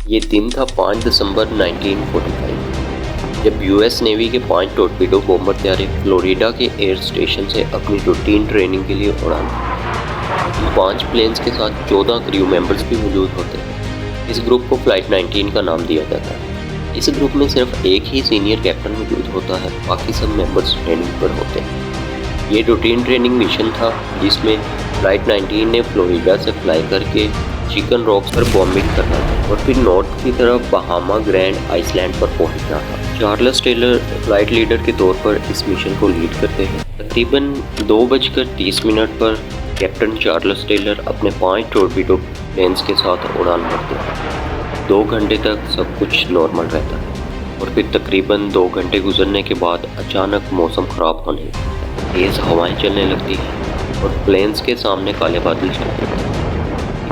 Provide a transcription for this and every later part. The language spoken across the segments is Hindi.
ये दिन था 5 दिसंबर 1945 जब यूएस नेवी के 5 टॉर्पीडो बॉम्बर तैयारी फ्लोरिडा के एयर स्टेशन से अपनी रूटीन ट्रेनिंग के लिए उड़ान भरी। इन 5 प्लेन्स के साथ 14 क्रू मेंबर्स भी मौजूद होते हैं। इस ग्रुप को फ्लाइट 19 का नाम दिया जाता है। इस ग्रुप में सिर्फ एक ही सीनियर कैप्टन मौजूद होता है, बाकी सब मेंबर्स ट्रेनिंग पर होते हैं। ये रूटीन ट्रेनिंग मिशन था जिसमें फ्लाइट 19 ने फ्लोरिडा से फ्लाई करके चिकन रॉक्स पर बॉम्बिंग करना था और फिर नॉर्थ की तरफ बहामा ग्रैंड आइसलैंड पर पहुंचना था। चार्ल्स टेलर फ्लाइट लीडर के तौर पर इस मिशन को लीड करते हैं। तकरीबन 2:30 पर कैप्टन चार्ल्स टेलर अपने 5 टॉर्पीडो प्लेन्स के साथ उड़ान भरते हैं। 2 घंटे तक सब कुछ नॉर्मल रहता है और फिर तकरीबन 2 घंटे गुजरने के बाद अचानक मौसम ख़राब होने लगता है। तेज़ हवाएं चलने लगती हैं और प्लेन्स के सामने काले बादल छाते हैं।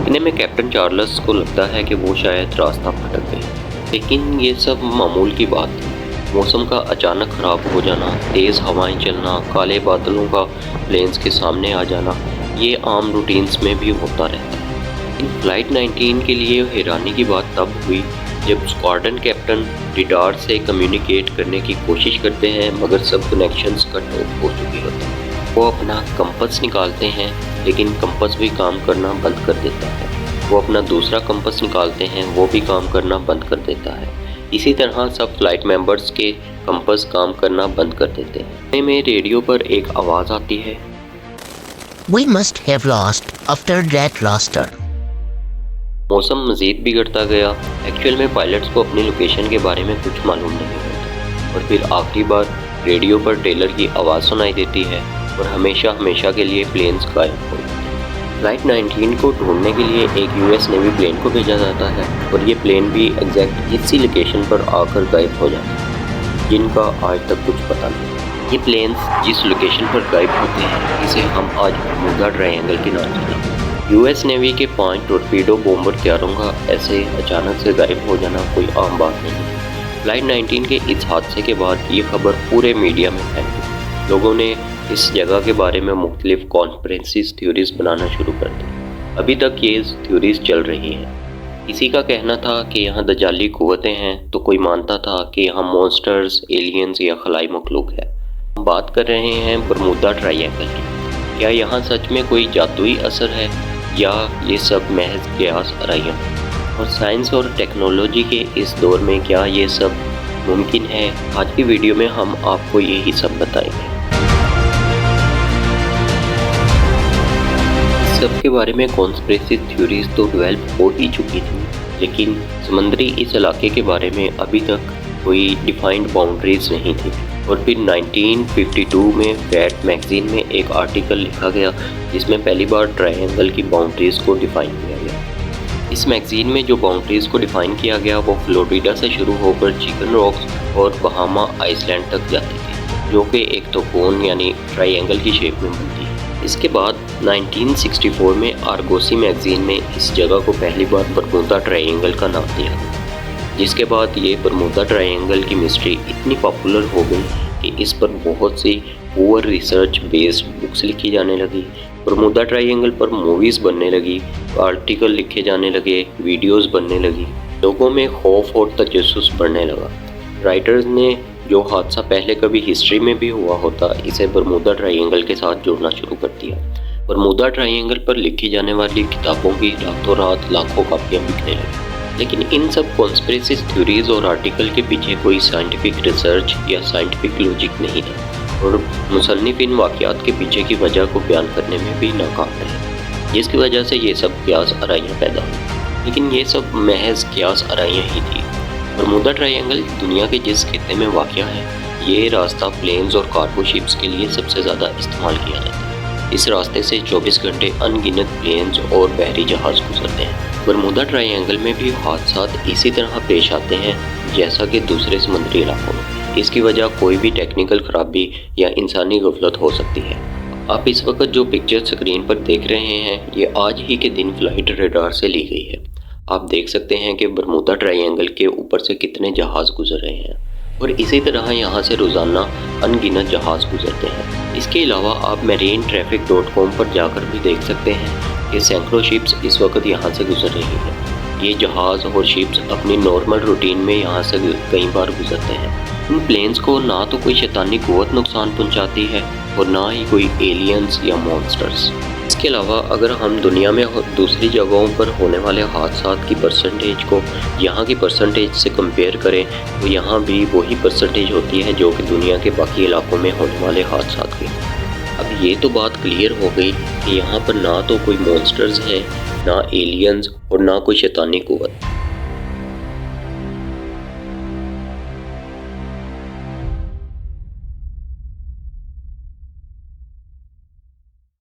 इतने में कैप्टन चार्ल्स को लगता है कि वो शायद रास्ता भटक गए, लेकिन ये सब मामूल की बात थी। मौसम का अचानक ख़राब हो जाना, तेज़ हवाएं चलना, काले बादलों का प्लेन्स के सामने आ जाना, ये आम रूटीन्स में भी होता रहता है। इन फ्लाइट 19 के लिए हैरानी की बात तब हुई जब स्क्वाड्रन कैप्टन रडार से कम्युनिकेट करने की कोशिश करते हैं, मगर सब कनेक्शंस कट हो चुके होते हैं। वो अपना कंपास निकालते हैं, लेकिन कंपास भी काम करना बंद कर देता है। वो अपना दूसरा कंपास निकालते हैं, वो भी काम करना बंद कर देता है। इसी तरह सब फ्लाइट मेंबर्स के कंपास काम करना बंद कर देते हैं। इतने में रेडियो पर एक आवाज़ आती है, We must have lost after that raster. मौसम मज़ीद बिगड़ता गया। एक्चुअल में पायलट्स को अपनी लोकेशन के बारे में कुछ मालूम नहीं होता और फिर आखिरी बार रेडियो पर टेलर की आवाज़ सुनाई देती है और हमेशा के लिए प्लेन्स गायब हो जाते हैं। फ्लाइट 19 को ढूंढने के लिए एक यूएस नेवी प्लेन को भेजा जाता है और ये प्लेन भी एग्जैक्ट इसी लोकेशन पर आकर गायब हो जाता है, जिनका आज तक कुछ पता नहीं। ये प्लेन्स जिस लोकेशन पर गायब होते हैं इसे हम आज बरमूडा ट्रायंगल के नाम से जानते हैं। यूएस नेवी के 5 टॉर्पीडो बॉम्बर तैयारों का ऐसे अचानक से गायब हो जाना कोई आम बात नहीं है। फ्लाइट 19 के इस हादसे के बाद ये खबर पूरे मीडिया में फैल गई। लोगों ने इस जगह के बारे में मुख्तलिफ कॉन्स्पिरेसी थ्योरीज बनाना शुरू कर दी। अभी तक ये थ्योरीज चल रही हैं। किसी का कहना था कि यहाँ दजाली कुव्वतें हैं, तो कोई मानता था कि यहाँ मॉन्स्टर्स, एलियंस या खलाई मखलूक है। हम बात कर रहे हैं बरमूडा ट्रायंगल की। क्या यहाँ सच में कोई जादुई असर है या ये सब महज कयास आराइयाँ? और साइंस और टेक्नोलॉजी के इस दौर में क्या ये सब मुमकिन है? आज की वीडियो में हम आपको यही सब बताएंगे। इस सब के बारे में कॉन्स्पिरेसी थ्योरीज तो डेवलप हो ही चुकी थी, लेकिन समंदरी इस इलाके के बारे में अभी तक कोई डिफाइंड बाउंड्रीज नहीं थी। और फिर 1952 में फैट मैगजीन में एक आर्टिकल लिखा गया जिसमें पहली बार ट्रायंगल की बाउंड्रीज को डिफाइन किया गया। इस मैगजीन में जो बाउंड्रीज को डिफाइन किया गया वो फ्लोरिडा से शुरू होकर चिकन रॉक्स और बहामा आइसलैंड तक जाती थी, जो कि एक त्रिकोण यानी ट्रायंगल की शेप में बनती है। इसके बाद 1964 में आर्गोसी मैगजीन में इस जगह को पहली बार बरमूडा ट्रायंगल का नाम दिया गया, जिसके बाद ये बरमूडा ट्रायंगल की मिस्ट्री इतनी पॉपुलर हो गई कि इस पर बहुत सी ओवर रिसर्च बेस्ड बुक्स लिखी जाने लगी। बरमूडा ट्रायंगल पर मूवीज़ बनने लगी, आर्टिकल लिखे जाने लगे, वीडियोस बनने लगी। लोगों में खौफ और तजस्सुस बढ़ने लगा। राइटर्स ने जो हादसा पहले कभी हिस्ट्री में भी हुआ होता, इसे बरमूडा ट्रायंगल के साथ जोड़ना शुरू कर दिया। बरमूडा ट्रायंगल पर लिखी जाने वाली किताबों की रातों रात लाखों कापियाँ बिकने लगी। लेकिन इन सब कॉन्स्पिरेसी थ्योरीज और आर्टिकल के पीछे कोई साइंटिफिक रिसर्च या साइंटिफिक लॉजिक नहीं था और मुसन्निफ इन वाक़यात के पीछे की वजह को बयान करने में भी नाकाम रहे, जिसकी वजह से ये सब कयास आराइयाँ पैदा हुई। लेकिन ये सब महज कयास आराइयाँ ही थी। बरमूडा ट्रायंगल दुनिया के जिस खित्ते में वाक़या है, ये रास्ता प्लेन्स और कार्गो शिप्स के लिए सबसे ज़्यादा इस्तेमाल किया जाता है। इस रास्ते से 24 घंटे अनगिनत प्लेन्स और बहरी जहाज़ गुजरते हैं। बरमूडा ट्रायंगल में भी हादसात इसी तरह पेश आते हैं जैसा कि दूसरे समुद्री इलाकों में। इसकी वजह कोई भी टेक्निकल खराबी या इंसानी गफलत हो सकती है। आप इस वक्त जो पिक्चर स्क्रीन पर देख रहे हैं ये आज ही के दिन फ्लाइट रडार से ली गई है। आप देख सकते हैं कि बरमूडा ट्रायंगल के ऊपर से कितने जहाज़ गुजर रहे हैं और इसी तरह यहाँ से रोज़ाना अनगिनत जहाज़ गुजरते हैं। इसके अलावा आप marinetraffic.com पर जाकर भी देख सकते हैं कि सैकड़ों शिप्स इस वक्त यहाँ से गुजर रही हैं। ये जहाज़ और शिप्स अपनी नॉर्मल रूटीन में यहाँ से कई बार गुजरते हैं। इन प्लेन्स को ना तो कोई शैतानी कुव्वत नुकसान पहुँचाती है और ना ही कोई एलियंस या मॉन्स्टर्स। इसके अलावा अगर हम दुनिया में दूसरी जगहों पर होने वाले हादसात की परसेंटेज को यहाँ की परसेंटेज से कंपेयर करें तो यहाँ भी वही परसेंटेज होती है जो कि दुनिया के बाकी इलाकों में होने वाले हादसात की। अब ये तो बात क्लियर हो गई कि यहाँ पर ना तो कोई मॉन्स्टर्स हैं, ना एलियंस और ना कोई शैतानी कुव्वत।